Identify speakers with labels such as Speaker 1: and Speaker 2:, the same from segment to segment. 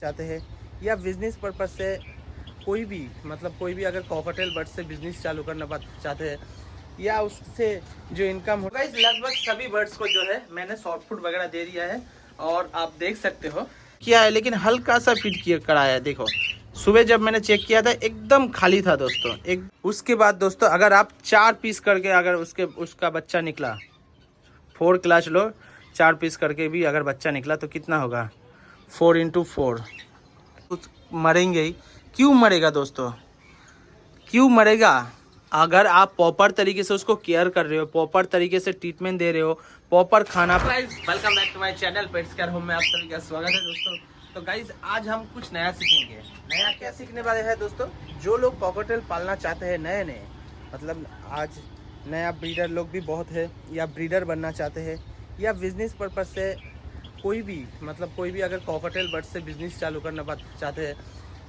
Speaker 1: चाहते हैं या बिजनेस पर्पज से कोई भी अगर कॉकटेल बर्ड से बिजनेस चालू करना चाहते हैं या उससे जो इनकम होगा, इस लगभग सभी बर्ड्स को जो है मैंने सॉफ्ट फूड वगैरह दे दिया है और आप देख सकते हो किया है, लेकिन हल्का सा फीड किया कराया है। देखो सुबह जब मैंने चेक किया था एकदम खाली था दोस्तों। उसके बाद दोस्तों अगर आप 4 पीस करके अगर उसका बच्चा निकला, 4 क्लास लो, 4 पीस करके भी अगर बच्चा निकला तो कितना होगा, 4 × 4 मरेंगे ही। क्यों मरेगा दोस्तों, क्यों मरेगा? अगर आप प्रॉपर तरीके से उसको केयर कर रहे हो, प्रॉपर तरीके से ट्रीटमेंट दे रहे हो, प्रॉपर खाना। Welcome back to my channel pets care home में आप सभी का स्वागत है दोस्तों। तो गाइज आज हम कुछ नया सीखेंगे। नया क्या सीखने वाले हैं दोस्तों? जो लोग कॉकटेल पालना चाहते हैं नए मतलब आज नया ब्रीडर लोग भी बहुत है, या ब्रीडर बनना चाहते हैं या बिजनेस पर्पज से कोई भी अगर कॉकटेल बर्ड से बिजनेस चालू करना चाहते हैं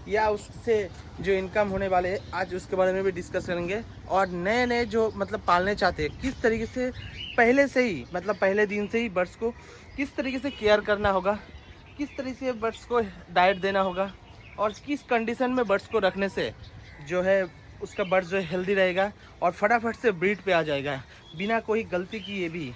Speaker 1: या उससे जो इनकम होने वाले है, आज उसके बारे में भी डिस्कस करेंगे। और नए जो पालने चाहते हैं किस तरीके से पहले से ही पहले दिन से ही बर्ड्स को किस तरीके से केयर करना होगा, किस तरीके से बर्ड्स को डाइट देना होगा और किस कंडीशन में बर्ड्स को रखने से जो है उसका बर्ड जो है हेल्दी रहेगा और फटाफट से ब्रीड पे आ जाएगा बिना कोई गलती किए भी।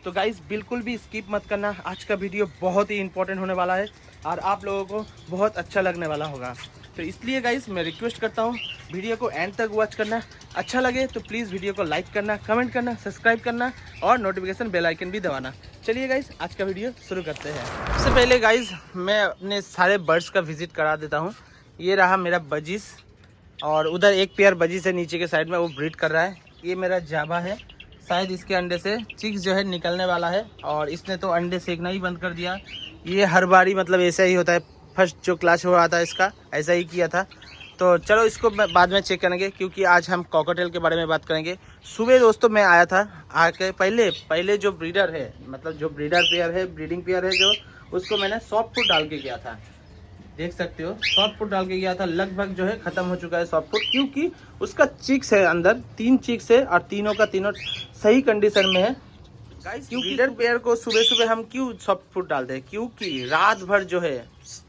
Speaker 1: तो गाइस बिल्कुल भी स्किप मत करना, आज का वीडियो बहुत ही इंपॉर्टेंट होने वाला है और आप लोगों को बहुत अच्छा लगने वाला होगा। तो इसलिए गाइस मैं रिक्वेस्ट करता हूँ वीडियो को एंड तक वॉच करना। अच्छा लगे तो प्लीज़ वीडियो को लाइक करना, कमेंट करना, सब्सक्राइब करना और नोटिफिकेशन बेल आइकन भी दबाना। चलिए गाइस आज का वीडियो शुरू करते हैं। सबसे पहले गाइस मैं अपने सारे बर्ड्स का विजिट करा देता हूँ। ये रहा मेरा बजीस और उधर एक पेयर बजीस है नीचे के साइड में, वो ब्रीड कर रहा है। ये मेरा जावा है, शायद इसके अंडे से चिक्स जो है निकलने वाला है और इसने तो अंडे सेकना ही बंद कर दिया। ये हर बारी ऐसा ही होता है, फर्स्ट जो क्लास हो रहा था इसका ऐसा ही किया था। तो चलो इसको बाद में चेक करेंगे क्योंकि आज हम कॉकटेल के बारे में बात करेंगे। सुबह दोस्तों मैं आया था, आके पहले जो ब्रीडर है जो ब्रीडर पेयर है, ब्रीडिंग पेयर है, जो उसको मैंने सॉफ्ट फूड डाल के गया था। देख सकते हो सॉफ्ट फूड डाल के गया था, लगभग जो है खत्म हो चुका है सॉफ्ट फूड क्योंकि उसका चिक्स है अंदर, 3 चिक्स है और तीनों का तीनों सही कंडीशन में है। क्योंकि ब्रीडर पेयर को सुबह सुबह हम क्यों सॉफ्ट फूड डालते हैं, क्योंकि रात भर जो है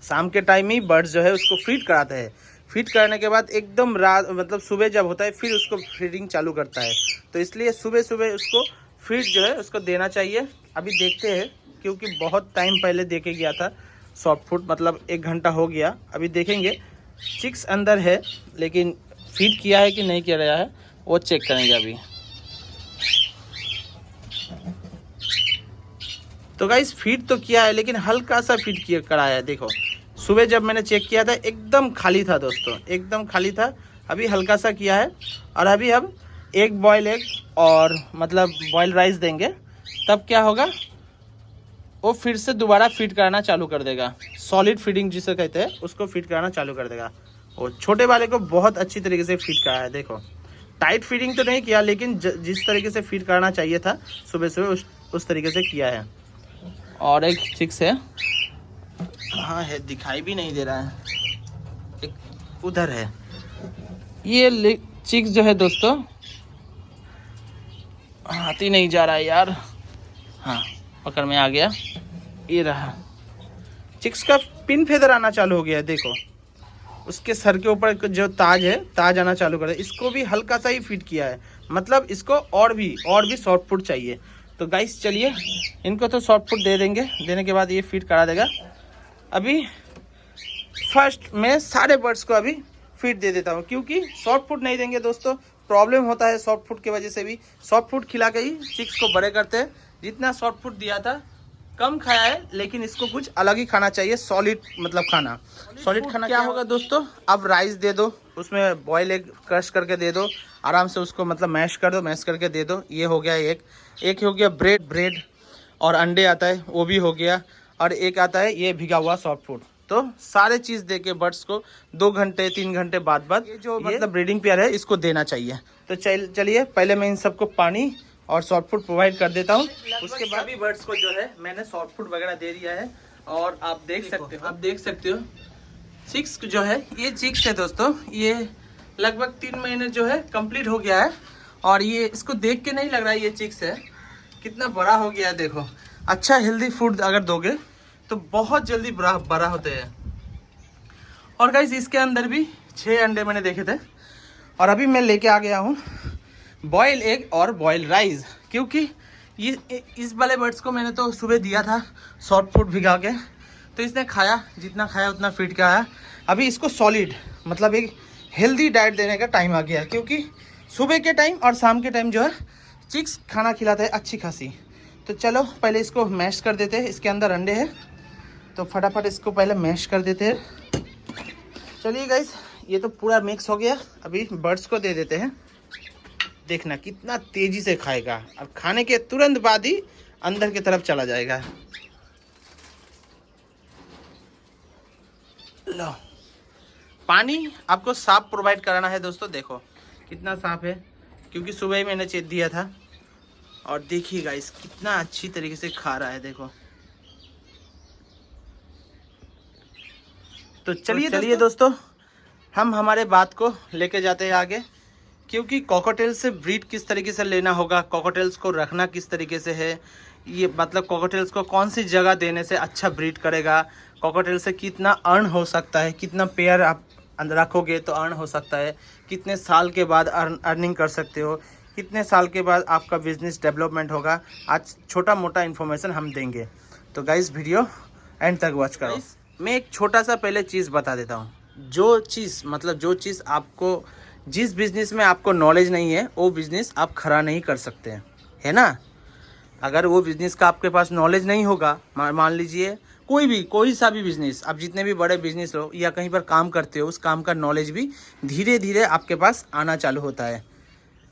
Speaker 1: शाम के टाइम ही बर्ड्स जो है उसको फीड कराते हैं। फीड करने के बाद एकदम रात सुबह जब होता है फिर उसको फीडिंग चालू करता है। तो इसलिए सुबह सुबह उसको फीड जो है उसको देना चाहिए। अभी देखते हैं क्योंकि बहुत टाइम पहले दे के गया था सॉफ्ट फूड, 1 घंटा हो गया। अभी देखेंगे चिक्स अंदर है लेकिन फीड किया है कि नहीं किया रहा है वो चेक करेंगे अभी। तो गाइस फीड तो किया है लेकिन हल्का सा फीड किया कराया है। देखो सुबह जब मैंने चेक किया था एकदम खाली था दोस्तों, एकदम खाली था। अभी हल्का सा किया है और अभी हम एक बॉयल एग और बॉयल राइस देंगे, तब क्या होगा वो फिर से दोबारा फीड कराना चालू कर देगा। सॉलिड फीडिंग जिसे कहते हैं उसको फीड कराना चालू कर देगा। और छोटे वाले को बहुत अच्छी तरीके से फीड कराया है। देखो टाइट फीडिंग तो नहीं किया लेकिन जिस तरीके से फीड कराना चाहिए था सुबह सुबह उस तरीके से किया है। और एक चिक्स है, कहाँ है दिखाई भी नहीं दे रहा है, एक उधर है। ये चिक्स जो है दोस्तों हाथ ही नहीं जा रहा है यार, हाँ पकड़ में आ गया। ये रहा चिक्स का पिन फेदर आना चालू हो गया है। देखो उसके सर के ऊपर जो ताज है, ताज आना चालू कर दिया। इसको भी हल्का सा ही फीड किया है, इसको और भी सॉफ्ट फूड चाहिए। तो गाइस चलिए इनको तो सॉफ्ट फूड दे देंगे, देने के बाद ये फीड करा देगा। अभी फर्स्ट मैं सारे बर्ड्स को अभी फीड दे देता हूँ क्योंकि सॉफ्ट फूड नहीं देंगे दोस्तों प्रॉब्लम होता है। सॉफ्ट फूड की वजह से भी सॉफ्ट फूड खिला के ही चिक्स को बड़े करते हैं। जितना सॉफ्ट फूड दिया था कम खाया है लेकिन इसको कुछ अलग ही खाना चाहिए, सॉलिड खाना। सॉलिड खाना क्या होगा दोस्तों, अब राइस दे दो, उसमें बॉयल एग क्रश करके दे दो, आराम से उसको मैश कर दो, मैश करके दे दो। ये हो गया एक हो गया ब्रेड और अंडे आता है वो भी हो गया, और एक आता है ये भिगा हुआ सॉफ्ट फूड। तो सारे चीज़ दे के बर्ड्स को 2 घंटे 3 घंटे बाद ये जो ब्रीडिंग पेयर है इसको देना चाहिए। तो चलिए पहले मैं इन सबको पानी और सॉफ्ट फूड प्रोवाइड कर देता हूँ। उसके बाद भी बर्ड्स को जो है मैंने सॉफ्ट फूड वगैरह दे दिया है और आप देख सकते हो चिक्स जो है, ये चिक्स है दोस्तों, ये लगभग 3 महीने जो है कंप्लीट हो गया है। और ये इसको देख के नहीं लग रहा है ये चिक्स है, कितना बड़ा हो गया है। देखो अच्छा हेल्दी फूड अगर दोगे तो बहुत जल्दी बड़ा होते हैं। और गाइस इसके अंदर भी 6 अंडे मैंने देखे थे। और अभी मैं लेके आ गया हूँ बॉयल एग और बॉयल राइस, क्योंकि ये इस वाले बर्ड्स को मैंने तो सुबह दिया था सॉफ्ट फूड भिगा के, तो इसने खाया, जितना खाया उतना फीड के आया। अभी इसको सॉलिड मतलब एक हेल्दी डाइट देने का टाइम आ गया, क्योंकि सुबह के टाइम और शाम के टाइम जो है चिक्स खाना खिलाता है अच्छी खासी। तो चलो पहले इसको मैश कर देते हैं। इसके अंदर अंडे हैं तो फटाफट इसको पहले मैश कर देते हैं। चलिए गाइस, ये तो पूरा मिक्स हो गया। अभी बर्ड्स को दे देते हैं। देखना कितना तेजी से खाएगा और खाने के तुरंत बाद ही अंदर की तरफ चला जाएगा। लो, पानी आपको साफ प्रोवाइड कराना है दोस्तों। देखो कितना साफ है, क्योंकि सुबह ही मैंने चेक दिया था। और देखिए गाइस कितना अच्छी तरीके से खा रहा है, देखो। तो चलिए दोस्तों हम हमारे बात को लेके जाते हैं आगे, क्योंकि कॉकटेल से ब्रीड किस तरीके से लेना होगा, कॉकटेल्स को रखना किस तरीके से है, ये मतलब कॉकटेल्स को कौन सी जगह देने से अच्छा ब्रीड करेगा, कॉकटेल से कितना अर्न हो सकता है, कितना पेयर आप रखोगे तो अर्न हो सकता है, कितने साल के बाद अर्निंग कर सकते हो, कितने साल के बाद आपका बिजनेस डेवलपमेंट होगा। आज छोटा मोटा इन्फॉर्मेशन हम देंगे, तो गाइस वीडियो एंड तक वॉच करो। मैं एक छोटा सा पहले चीज़ बता देता हूँ। जो चीज़ आपको, जिस बिज़नेस में आपको नॉलेज नहीं है वो बिज़नेस आप खड़ा नहीं कर सकते हैं, है ना। अगर वो बिज़नेस का आपके पास नॉलेज नहीं होगा, मान लीजिए कोई सा भी बिज़नेस, आप जितने भी बड़े बिज़नेस हो या कहीं पर काम करते हो, उस काम का नॉलेज भी धीरे धीरे आपके पास आना चालू होता है।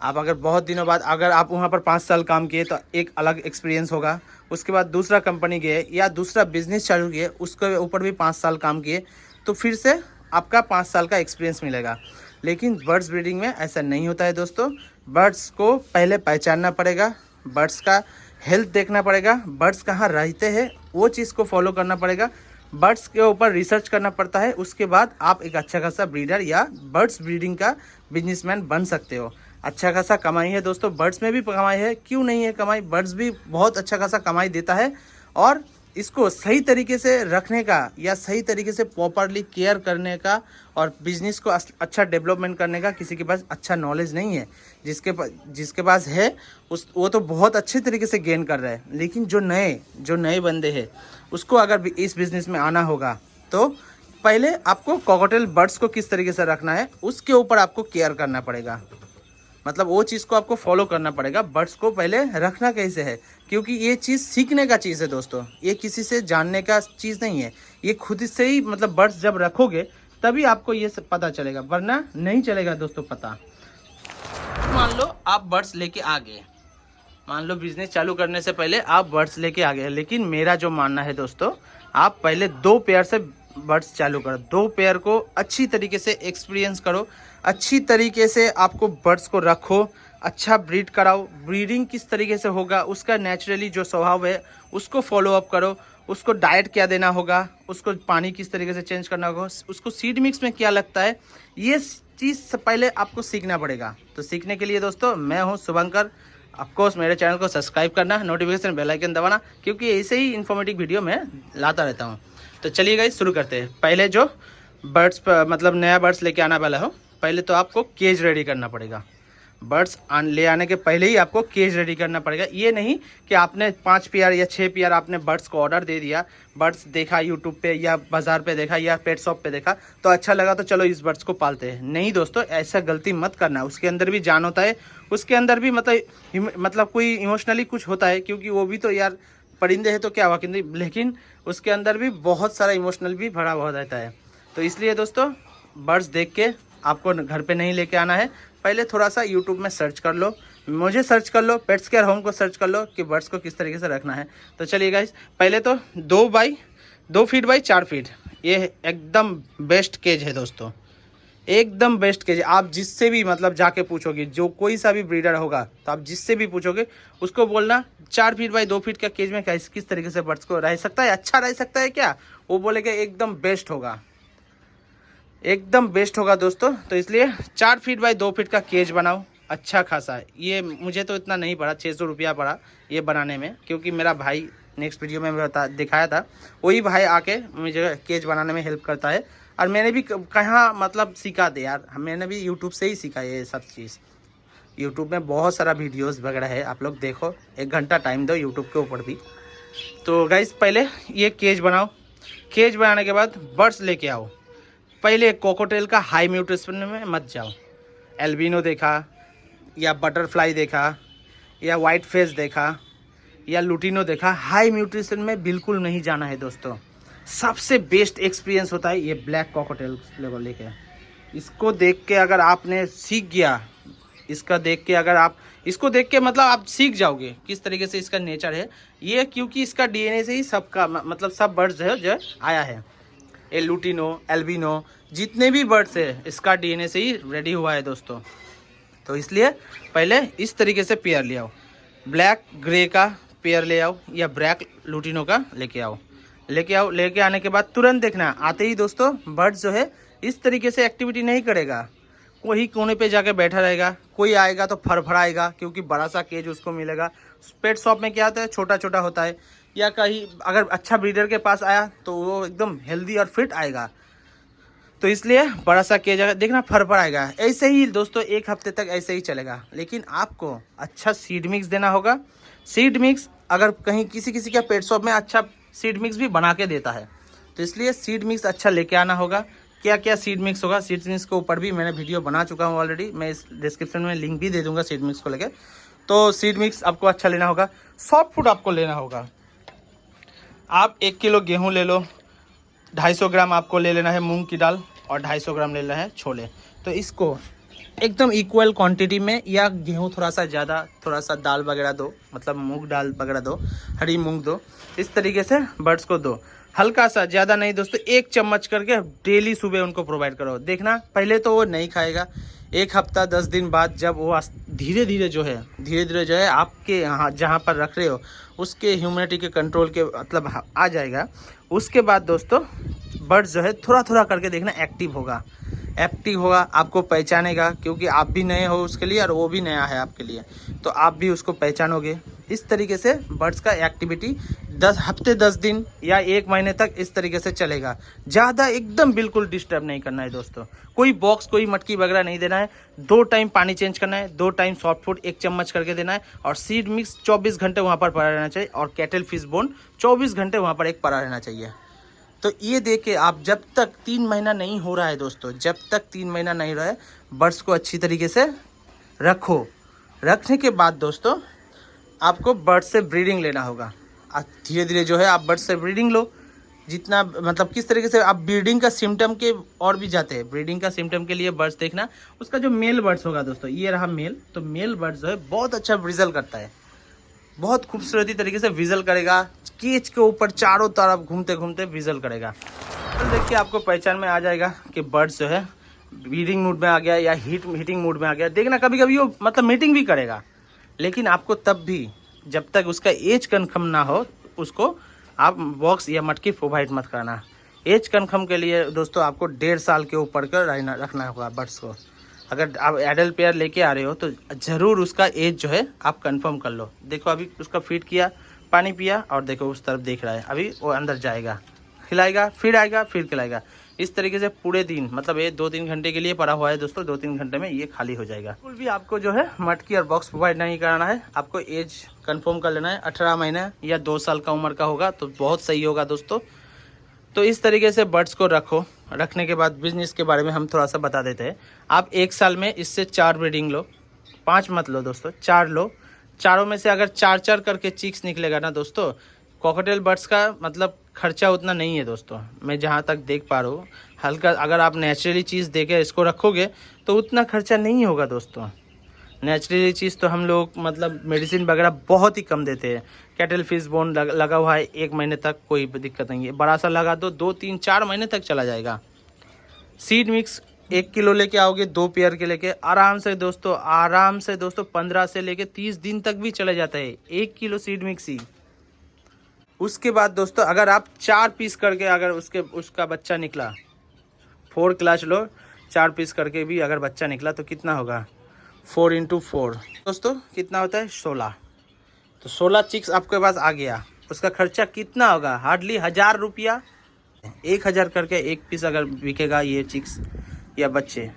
Speaker 1: आप अगर बहुत दिनों बाद अगर आप वहाँ पर 5 साल काम किए तो एक अलग एक्सपीरियंस होगा। उसके बाद दूसरा कंपनी गए या दूसरा बिज़नेस चालू किए, उसके ऊपर भी 5 साल काम किए, तो फिर से आपका 5 साल का एक्सपीरियंस मिलेगा। लेकिन बर्ड्स ब्रीडिंग में ऐसा नहीं होता है दोस्तों। बर्ड्स को पहले पहचानना पड़ेगा, बर्ड्स का हेल्थ देखना पड़ेगा, बर्ड्स कहाँ रहते हैं वो चीज़ को फॉलो करना पड़ेगा, बर्ड्स के ऊपर रिसर्च करना पड़ता है। उसके बाद आप एक अच्छा खासा ब्रीडर या बर्ड्स ब्रीडिंग का बिजनेसमैन बन सकते हो। अच्छा खासा कमाई है दोस्तों, बर्ड्स में भी कमाई है, क्यों नहीं है कमाई। बर्ड्स भी बहुत अच्छा खासा कमाई देता है, और इसको सही तरीके से रखने का या सही तरीके से प्रॉपरली केयर करने का और बिजनेस को अच्छा डेवलपमेंट करने का किसी के पास अच्छा नॉलेज नहीं है। जिसके पास है वो तो बहुत अच्छे तरीके से गेन कर रहा है। लेकिन जो नए बंदे हैं उसको अगर इस बिज़नेस में आना होगा तो पहले आपको कॉकटेल बर्ड्स को किस तरीके से रखना है उसके ऊपर आपको केयर करना पड़ेगा। मतलब वो चीज़ को आपको फॉलो करना पड़ेगा। बर्ड्स को पहले रखना कैसे है, क्योंकि ये चीज़ सीखने का चीज़ है दोस्तों, ये किसी से जानने का चीज़ नहीं है। ये खुद से ही मतलब बर्ड्स जब रखोगे तभी आपको ये सब पता चलेगा, वरना नहीं चलेगा दोस्तों पता। मान लो आप बर्ड्स लेके आ गए, मान लो बिजनेस चालू करने से पहले आप बर्ड्स लेके आ गए, लेकिन मेरा जो मानना है दोस्तों, आप पहले 2 पेयर से बर्ड्स चालू करो। 2 पेयर को अच्छी तरीके से एक्सपीरियंस करो, अच्छी तरीके से आपको बर्ड्स को रखो, अच्छा ब्रीड कराओ। ब्रीडिंग किस तरीके से होगा उसका नेचुरली जो स्वभाव है उसको फॉलो अप करो। उसको डाइट क्या देना होगा, उसको पानी किस तरीके से चेंज करना होगा, उसको सीड मिक्स में क्या लगता है, ये चीज़ से पहले आपको सीखना पड़ेगा। तो सीखने के लिए दोस्तों मैं हूँ शुभंकर। ऑफकोर्स मेरे चैनल को सब्सक्राइब करना, नोटिफिकेशन बेल आइकन दबाना, क्योंकि ऐसे ही इन्फॉर्मेटिव वीडियो मैं लाता रहता हूँ। तो चलिए गाइस शुरू करते हैं। पहले जो बर्ड्स मतलब नया बर्ड्स लेके आना वाला हो, पहले तो आपको केज रेडी करना पड़ेगा। बर्ड्स ले आने के पहले ही आपको केज रेडी करना पड़ेगा। ये नहीं कि आपने 5 पेयर या 6 पेयर आपने बर्ड्स को ऑर्डर दे दिया, बर्ड्स देखा यूट्यूब पे या बाज़ार पे देखा या पेट शॉप पे देखा तो अच्छा लगा तो चलो इस बर्ड्स को पालते हैं। नहीं दोस्तों, ऐसा गलती मत करना। उसके अंदर भी जान होता है, उसके अंदर भी मतलब कोई इमोशनली कुछ होता है, क्योंकि वो भी तो यार परिंदे हैं तो क्या हुआ, लेकिन उसके अंदर भी बहुत सारा इमोशनल भी भरा हुआ रहता है। तो इसलिए दोस्तों बर्ड्स देख के आपको घर पे नहीं लेके आना है। पहले थोड़ा सा यूट्यूब में सर्च कर लो, मुझे सर्च कर लो, पेट्स केयर होम को सर्च कर लो कि बर्ड्स को किस तरीके से रखना है। तो चलिए गाइस, पहले तो 2 फीट बाई 4 फीट ये एकदम बेस्ट केज है दोस्तों, एकदम बेस्ट केज। आप जिससे भी मतलब जाके पूछोगे, जो कोई सा भी ब्रीडर होगा तो आप जिससे भी पूछोगे उसको बोलना 4 फीट बाई 2 फीट का केज में किस तरीके से बर्ड्स को रह सकता है, अच्छा रह सकता है क्या, वो बोलेगा एकदम बेस्ट होगा, एकदम बेस्ट होगा दोस्तों। तो इसलिए 4 फीट बाई 2 फीट का केज बनाओ अच्छा खासा। ये मुझे तो इतना नहीं पड़ा, 600 रुपया पड़ा ये बनाने में, क्योंकि मेरा भाई नेक्स्ट वीडियो में दिखाया था, वही भाई आके मुझे केज बनाने में हेल्प करता है। और मैंने भी कहाँ मतलब सीखा थे यार, मैंने भी यूट्यूब से ही सीखा ये सब चीज़। यूट्यूब में बहुत सारा वीडियोस वगैरह है, आप लोग देखो, 1 घंटा टाइम दो यूट्यूब के ऊपर भी। तो गाइस पहले ये केज बनाओ, केज बनाने के बाद बर्ड्स लेके आओ। पहले कोकोटेल का हाई म्यूटेशन में मत जाओ। एल्बिनो देखा या बटरफ्लाई देखा या वाइट फेस देखा या लुटिनो देखा, हाई म्यूटेशन में बिल्कुल नहीं जाना है दोस्तों। सबसे बेस्ट एक्सपीरियंस होता है ये ब्लैक कॉकटेल लेवल लेके। इसको देख के अगर आपने सीख गया, इसका देख के अगर आप इसको देख के मतलब आप सीख जाओगे किस तरीके से इसका नेचर है ये, क्योंकि इसका डीएनए से ही सबका मतलब सब बर्ड्स है जो आया है। ये लुटिनो, एल्बिनो, जितने भी बर्ड्स है इसका डीएनए से ही रेडी हुआ है दोस्तों। तो इसलिए पहले इस तरीके से पेयर ले आओ, ब्लैक ग्रे का पेयर ले आओ या ब्लैक लुटिनो का लेके आओ। लेके आने के बाद तुरंत देखना, आते ही दोस्तों बर्ड्स जो है इस तरीके से एक्टिविटी नहीं करेगा, कोई कोने पे जाके बैठा रहेगा। कोई आएगा तो फड़फड़ाएगा क्योंकि बड़ा सा केज उसको मिलेगा। पेट शॉप में क्या होता है, छोटा छोटा होता है, या कहीं अगर अच्छा ब्रीडर के पास आया तो वो एकदम हेल्दी और फिट आएगा। तो इसलिए बड़ा सा केज देखना, फड़फड़ाएगा। ऐसे ही दोस्तों 1 हफ्ते तक ऐसे ही चलेगा। लेकिन आपको अच्छा सीड मिक्स देना होगा। सीड मिक्स अगर कहीं किसी का पेट शॉप में अच्छा सीड मिक्स भी बना के देता है, तो इसलिए सीड मिक्स अच्छा लेके आना होगा। क्या क्या सीड मिक्स होगा, सीड मिक्स के ऊपर भी मैंने वीडियो बना चुका हूँ ऑलरेडी, मैं इस डिस्क्रिप्शन में लिंक भी दे दूंगा सीड मिक्स को लेके। तो सीड मिक्स आपको अच्छा लेना होगा। सॉफ्ट फूड आपको लेना होगा। आप 1 किलो गेहूँ ले लो, 250 ग्राम आपको ले लेना है मूंग की दाल और 250 ग्राम ले लेना है छोले। तो इसको एकदम इक्वल क्वांटिटी में, या गेहूँ थोड़ा सा ज़्यादा, थोड़ा सा दाल वगैरह दो, मतलब मूंग दाल वगैरह दो, हरी मूंग दो, इस तरीके से बर्ड्स को दो। हल्का सा, ज़्यादा नहीं दोस्तों, 1 चम्मच करके डेली सुबह उनको प्रोवाइड करो। देखना पहले तो वो नहीं खाएगा, 1 हफ्ता 10 दिन बाद जब वो धीरे धीरे जो है आपके यहाँ जहाँ पर रख रहे हो उसके ह्यूमिडिटी के कंट्रोल के मतलब आ जाएगा। उसके बाद दोस्तों बर्ड्स जो है थोड़ा थोड़ा करके देखना एक्टिव होगा, आपको पहचानेगा, क्योंकि आप भी नए हो उसके लिए और वो भी नया है आपके लिए, तो आप भी उसको पहचानोगे। इस तरीके से बर्ड्स का एक्टिविटी 10 दिन या 1 महीने तक इस तरीके से चलेगा। ज़्यादा एकदम बिल्कुल डिस्टर्ब नहीं करना है दोस्तों। कोई बॉक्स, कोई मटकी वगैरह नहीं देना है। 2 टाइम पानी चेंज करना है, 2 टाइम सॉफ्ट फूड 1 चम्मच करके देना है, और सीड मिक्स 24 घंटे वहाँ पर पड़ा रहना चाहिए, और कैटल फिश बोन 24 घंटे वहाँ पर एक पड़ा रहना चाहिए। तो ये देख के आप जब तक 3 महीना नहीं हो रहा है दोस्तों, जब तक 3 महीना नहीं रहा है, बर्ड्स को अच्छी तरीके से रखो। रखने के बाद दोस्तों आपको बर्ड्स से ब्रीडिंग लेना होगा। धीरे धीरे जो है आप बर्ड्स से ब्रीडिंग लो। जितना मतलब किस तरीके से आप ब्रीडिंग का सिम्टम के और भी जाते हैं। ब्रीडिंग का सिम्टम के लिए बर्ड्स देखना, उसका जो मेल बर्ड्स होगा दोस्तों, ये रहा मेल, तो मेल बर्ड्स जो है बहुत अच्छा विजल करता है, बहुत खूबसूरती तरीके से विजल करेगा। केज के ऊपर चारों तरफ घूमते घूमते विजल करेगा। तो देखिए आपको पहचान में आ जाएगा कि बर्ड्स जो है ब्रीडिंग मूड में आ गया या हीटिंग मूड में आ गया। देखना कभी कभी वो मतलब मीटिंग भी करेगा, लेकिन आपको तब भी जब तक उसका एज कन्फर्म ना हो उसको आप बॉक्स या मटकी प्रोवाइड मत करना। एज कन्फर्म के लिए दोस्तों आपको 1.5 साल के ऊपर का रखना होगा बर्ड्स को। अगर आप एडल्ट पेयर लेके आ रहे हो तो ज़रूर उसका एज जो है आप कंफर्म कर लो। देखो अभी उसका फीड किया, पानी पिया, और देखो उस तरफ देख रहा है, अभी वो अंदर जाएगा, खिलाएगा, फिर आएगा, फिर खिलाएगा। इस तरीके से पूरे दिन, मतलब ये 2-3 घंटे के लिए पड़ा हुआ है दोस्तों, 2-3 घंटे में ये खाली हो जाएगा। बिल्कुल भी आपको जो है मटकी और बॉक्स प्रोवाइड नहीं कराना है। आपको एज कंफर्म कर लेना है। 18 महीने या 2 साल का उम्र का होगा तो बहुत सही होगा दोस्तों। तो इस तरीके से बर्ड्स को रखो। रखने के बाद बिजनेस के बारे में हम थोड़ा सा बता देते हैं। आप 1 साल में इससे 4 ब्रीडिंग लो, 5 मत लो दोस्तों, 4 लो। चारों में से अगर 4-4 करके चिक्स निकलेगा ना दोस्तों, कॉकटेल बर्ड्स का मतलब खर्चा उतना नहीं है दोस्तों, मैं जहाँ तक देख पा रहा हूँ। हल्का अगर आप नेचुरली चीज़ देके इसको रखोगे तो उतना खर्चा नहीं होगा दोस्तों। नेचुरली चीज़ तो हम लोग मतलब मेडिसिन वगैरह बहुत ही कम देते हैं। कैटल फिश बोन लगा हुआ है 1 महीने तक, कोई दिक्कत नहीं है। बड़ा सा लगा दो, 2-3-4 महीने तक चला जाएगा। सीड मिक्स 1 किलो लेके आओगे 2 पेयर के लेके, आराम से दोस्तों 15 से लेके 30 दिन तक भी चले जाता है 1 किलो सीड मिक्स ही। उसके बाद दोस्तों अगर आप 4 पीस करके अगर उसका बच्चा निकला, 4 क्लास लो, 4 पीस करके भी अगर बच्चा निकला तो कितना होगा, 4 × 4 दोस्तों कितना होता है, 16। तो 16 चिक्स आपके पास आ गया। उसका खर्चा कितना होगा, हार्डली 1000 रुपया 1000 करके एक पीस अगर बिकेगा ये चिक्स या बच्चे,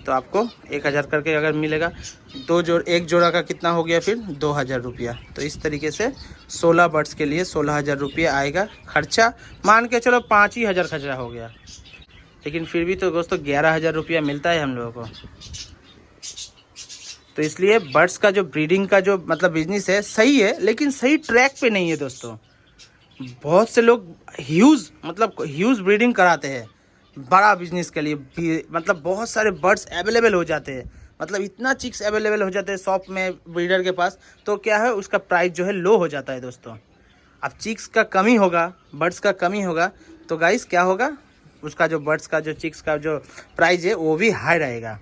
Speaker 1: तो आपको 1000 करके अगर मिलेगा, एक जोड़ा का कितना हो गया फिर 2000 रुपया। तो इस तरीके से 16 बर्ड्स के लिए 16,000 रुपया आएगा खर्चा। मान के चलो 5 ही हज़ार खर्चा हो गया, लेकिन फिर भी तो दोस्तों 11,000 रुपया मिलता है हम लोगों को। तो इसलिए बर्ड्स का जो ब्रीडिंग का जो मतलब बिजनेस है सही है, लेकिन सही ट्रैक पे नहीं है दोस्तों। बहुत से लोग ह्यूज ब्रीडिंग कराते हैं बड़ा बिजनेस के लिए, मतलब बहुत सारे बर्ड्स अवेलेबल हो जाते हैं, मतलब इतना चिक्स अवेलेबल हो जाते हैं शॉप में ब्रीडर के पास, तो क्या है उसका प्राइस जो है लो हो जाता है दोस्तों। अब चिक्स का कमी होगा, बर्ड्स का कमी होगा, तो गाइस क्या होगा, उसका जो बर्ड्स का जो चिक्स का जो प्राइस है वो भी हाई रहेगा।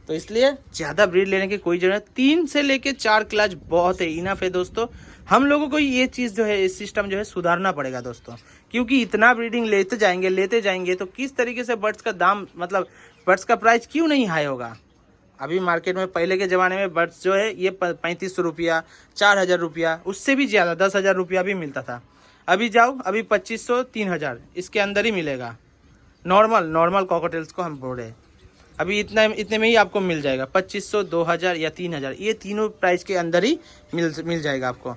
Speaker 1: तो इसलिए ज़्यादा ब्रीड लेने की कोई ज़रूरत, 3 से लेके 4 क्लास बहुत है, इनफ है दोस्तों। हम लोगों को ये चीज़ जो है, इस सिस्टम जो है सुधारना पड़ेगा दोस्तों, क्योंकि इतना ब्रीडिंग लेते जाएंगे तो किस तरीके से बर्ड्स का दाम, मतलब बर्ड्स का प्राइस क्यों नहीं हाई होगा। अभी मार्केट में पहले के ज़माने में बर्ड्स जो है ये 3500 रुपया, 4000 रुपया, उससे भी ज़्यादा 10,000 रुपया भी मिलता था। अभी जाओ, अभी 2500 3000 इसके अंदर ही मिलेगा। नॉर्मल कॉकटेल्स को हम बोल रहे हैं, अभी इतने में ही आपको मिल जाएगा, 2500, 2000 या 3000, ये तीनों प्राइस के अंदर ही मिल जाएगा आपको।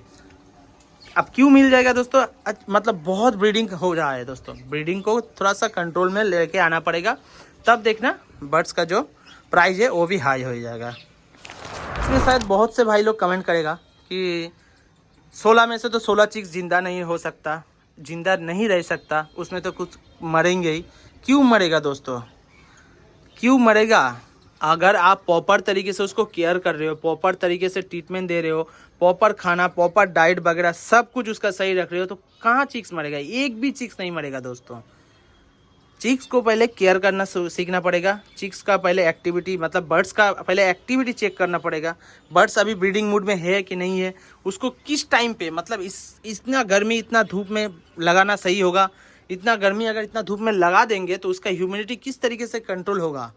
Speaker 1: अब क्यों मिल जाएगा दोस्तों, मतलब बहुत ब्रीडिंग हो रहा है दोस्तों, ब्रीडिंग को थोड़ा सा कंट्रोल में लेके आना पड़ेगा, तब देखना बर्ड्स का जो प्राइस है वो भी हाई हो जाएगा। इसमें शायद बहुत से भाई लोग कमेंट करेगा कि 16 में से तो 16 चिक्स जिंदा नहीं हो सकता, जिंदा नहीं रह सकता, उसमें तो कुछ मरेंगे ही। क्यों मरेगा दोस्तों, क्यों मरेगा? अगर आप प्रॉपर तरीके से उसको केयर कर रहे हो, प्रॉपर तरीके से ट्रीटमेंट दे रहे हो, प्रॉपर खाना, प्रॉपर डाइट वगैरह सब कुछ उसका सही रख रहे हो, तो कहाँ चिक्स मरेगा? एक भी चिक्स नहीं मरेगा दोस्तों। चिक्स को पहले केयर करना सीखना पड़ेगा, चिक्स का पहले एक्टिविटी, मतलब बर्ड्स का पहले एक्टिविटी चेक करना पड़ेगा, बर्ड्स अभी ब्रीडिंग मूड में है कि नहीं है, उसको किस टाइम पे, मतलब इतना गर्मी इतना धूप में लगाना सही होगा, इतना गर्मी अगर इतना धूप में लगा देंगे तो उसका ह्यूमिडिटी किस तरीके से कंट्रोल होगा,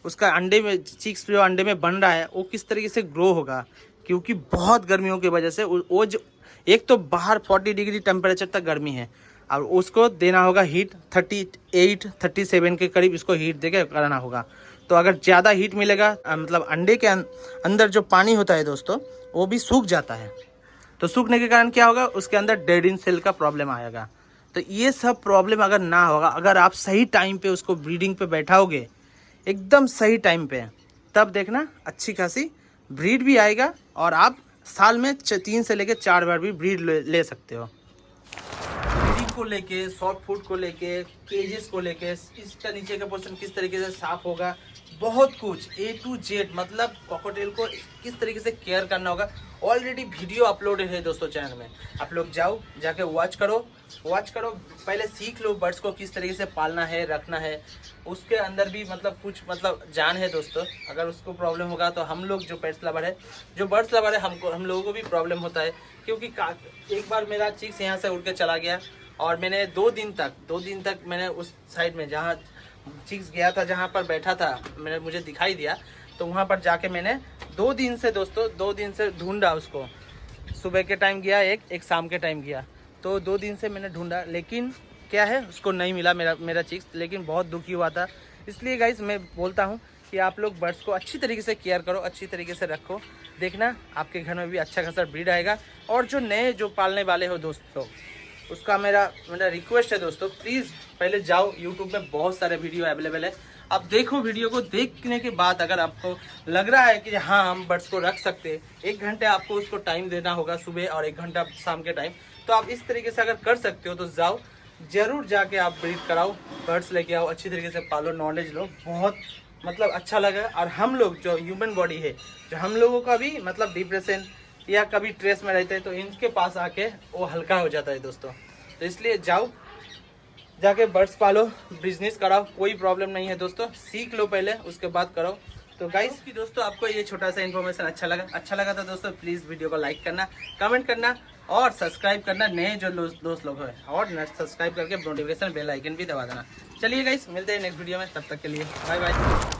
Speaker 1: उसका अंडे में चिक्स जो अंडे में बन रहा है वो किस तरीके से ग्रो होगा, क्योंकि बहुत गर्मियों की वजह से वो जो एक तो बाहर 40 डिग्री टेम्परेचर तक गर्मी है, और उसको देना होगा हीट 38 37 के करीब इसको हीट देके कराना होगा। तो अगर ज़्यादा हीट मिलेगा, मतलब अंडे के अंदर जो पानी होता है दोस्तों वो भी सूख जाता है, तो सूखने के कारण क्या होगा, उसके अंदर डेड इन सेल का प्रॉब्लम आएगा। तो ये सब प्रॉब्लम अगर ना होगा, अगर आप सही टाइम पे उसको ब्रीडिंग पे बैठाओगे, एकदम सही टाइम पे, तब देखना अच्छी खासी ब्रीड भी आएगा, और आप साल में 3 से लेकर 4 बार भी ब्रीड ले सकते हो। ब्रीडिंग को लेके, सॉफ्ट फूड को लेके, केजेस को लेके, इसका नीचे का पोर्शन किस तरीके से साफ होगा, बहुत कुछ A to Z, मतलब कॉकटेल को किस तरीके से केयर करना होगा, ऑलरेडी वीडियो अपलोडेड है दोस्तों चैनल में, आप लोग जाओ जाके वॉच करो, पहले सीख लो बर्ड्स को किस तरीके से पालना है, रखना है। उसके अंदर भी मतलब कुछ जान है दोस्तों, अगर उसको प्रॉब्लम होगा तो हम लोग जो पेट्स लवर है, जो बर्ड्स लवर है, हम लोगों को भी प्रॉब्लम होता है, क्योंकि एक बार मेरा चिक्स यहाँ से उड़ के चला गया, और मैंने 2 दिन तक मैंने उस साइड में जहाँ चिक्स गया था, जहाँ पर बैठा था, मुझे दिखाई दिया, तो वहाँ पर जाके मैंने 2 दिन से ढूंढा उसको। सुबह के टाइम गया, एक शाम के टाइम गया, तो 2 दिन से मैंने ढूंढा, लेकिन क्या है उसको नहीं मिला मेरा चिक्स, लेकिन बहुत दुखी हुआ था। इसलिए गाइस मैं बोलता हूँ कि आप लोग बर्ड्स को अच्छी तरीके से केयर करो, अच्छी तरीके से रखो, देखना आपके घर में भी अच्छा खासा ब्रीड आएगा। और जो नए जो पालने वाले हो दोस्तों, उसका मेरा रिक्वेस्ट है दोस्तों, प्लीज़ पहले जाओ, यूट्यूब में बहुत सारे वीडियो अवेलेबल है, आप देखो, वीडियो को देखने के बाद अगर आपको लग रहा है कि हाँ हम बर्ड्स को रख सकते, 1 घंटे आपको उसको टाइम देना होगा सुबह और 1 घंटा शाम के टाइम, तो आप इस तरीके से अगर कर सकते हो तो जाओ, जरूर जाके आप ब्रीड कराओ, बर्ड्स लेके आओ, अच्छी तरीके से पालो, नॉलेज लो, बहुत मतलब अच्छा लगा। और हम लोग जो ह्यूमन बॉडी है, जो हम लोगों का भी मतलब डिप्रेशन या कभी स्ट्रेस में रहते हैं, तो इनके पास आके वो हल्का हो जाता है दोस्तों। तो इसलिए जाओ, जाके बर्ड्स पालो, बिजनेस कराओ, कोई प्रॉब्लम नहीं है दोस्तों, सीख लो पहले, उसके बाद करो। तो गाइस कि दोस्तों आपको ये छोटा सा इन्फॉर्मेशन अच्छा लगा तो दोस्तों प्लीज़ वीडियो को लाइक करना, कमेंट करना और सब्सक्राइब करना, नए जो दोस्त लोग हैं, और सब्सक्राइब करके नोटिफिकेशन बेल आइकन भी दबा देना। चलिए गाइस, मिलते हैं नेक्स्ट वीडियो में, तब तक के लिए बाय बाय।